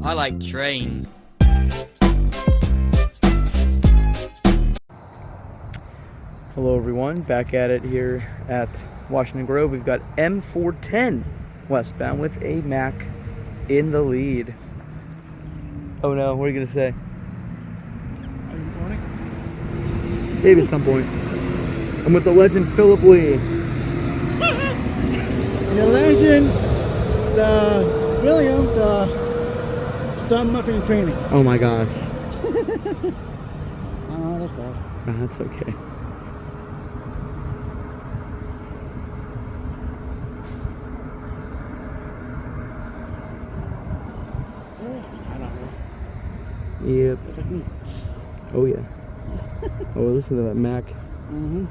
I like trains. Hello everyone, back at it here at Washington Grove. We've got M410 westbound with a Mac in the lead. Oh no, what are you gonna say? Are you recording? Maybe at some point. I'm with the legend Philip Lee. The legend, the William, the Don Muffin training. Oh my gosh. Oh, that's bad. Oh, that's okay. I don't know. Yep. It's like me. Oh yeah. Oh, listen to that Mac. Mm-hmm.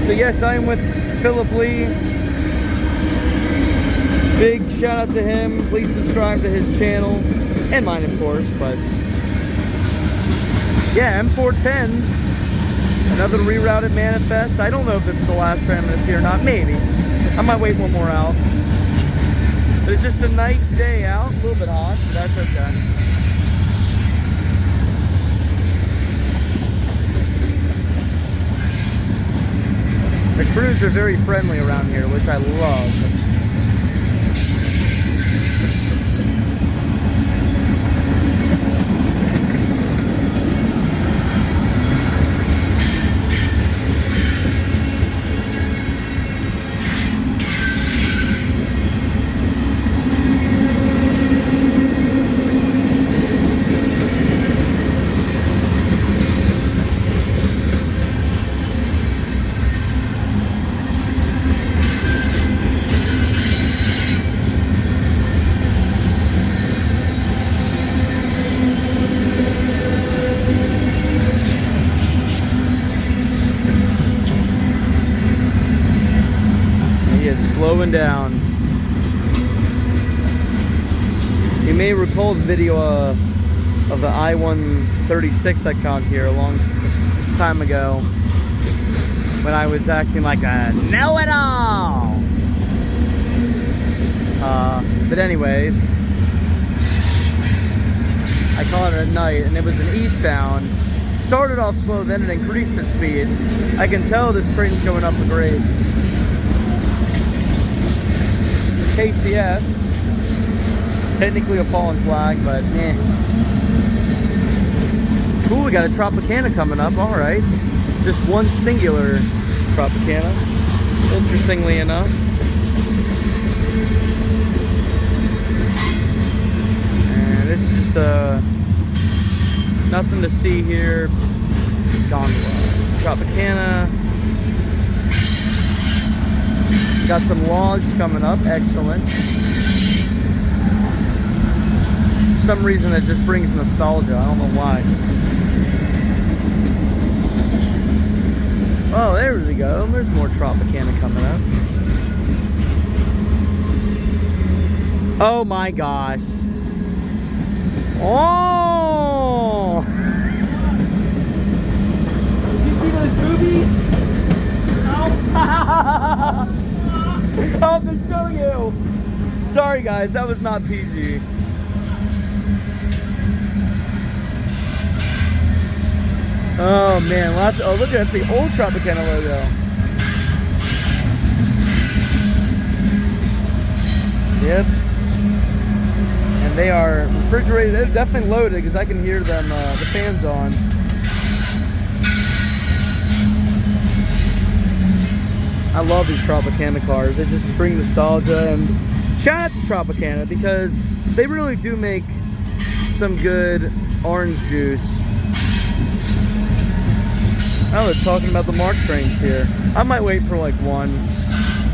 So yes, I am with Philip Lee. Big shout out to him. Please subscribe to his channel and mine, of course. But yeah, M410, another rerouted manifest. I don't know if it's the last train I'm going to see or not. Maybe. I might wait one more out. But it's just a nice day out. A little bit hot, but that's okay. The crews are very friendly around here, which I love. Slowing down. You may recall the video of the I-136 I caught here a long time ago when I was acting like a know-it-all. But anyways, I caught it at night and it was an eastbound. Started off slow, then it increased its speed. I can tell this train's going up a grade. KCS, technically a fallen flag, but eh. Cool, we got a Tropicana coming up, alright. Just one singular Tropicana, interestingly enough. And it's just nothing to see here. Gondola, Tropicana. Got some logs coming up, excellent. For some reason it just brings nostalgia, I don't know why. Oh, there we go, there's more Tropicana coming up. Oh my gosh. Oh! Did you see those boobies? Oh! I'll have to show you. Sorry guys, that was not PG. Oh man, lots. Oh look at the old Tropicana logo. Yep. And they are refrigerated. They're definitely loaded because I can hear them, the fans on. I love these Tropicana cars. They just bring nostalgia, and shout out to Tropicana because they really do make some good orange juice. Oh, they're talking about the MARC trains here. I might wait for like one.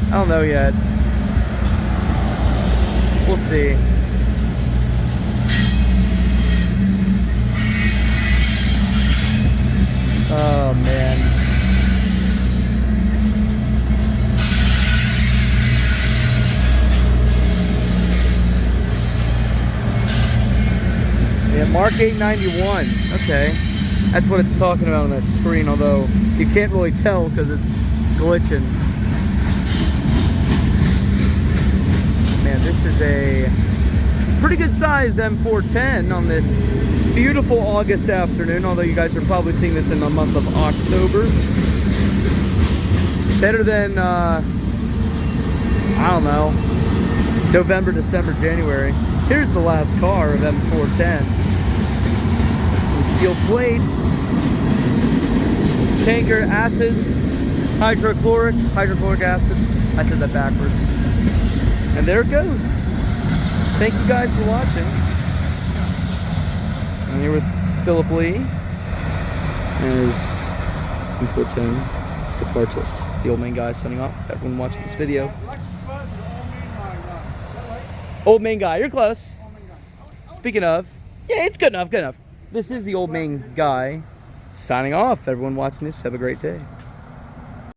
I don't know yet. We'll see. Oh man. Yeah, MARC 891. Okay. That's what it's talking about on that screen, although you can't really tell because it's glitching. Man, this is a pretty good sized M410 on this beautiful August afternoon, although you guys are probably seeing this in the month of October. Better than, I don't know, November, December, January. Here's the last car of M410. Steel plates, tanker, acid, hydrochloric acid. I said that backwards. And there it goes. Thank you guys for watching. I'm here with Philip Lee as M410 Departus. It's the old main guy signing off. Everyone watching this video. Old main guy, you're close. Speaking of, yeah, it's good enough, good enough. This is the old main guy signing off. Everyone watching this, have a great day.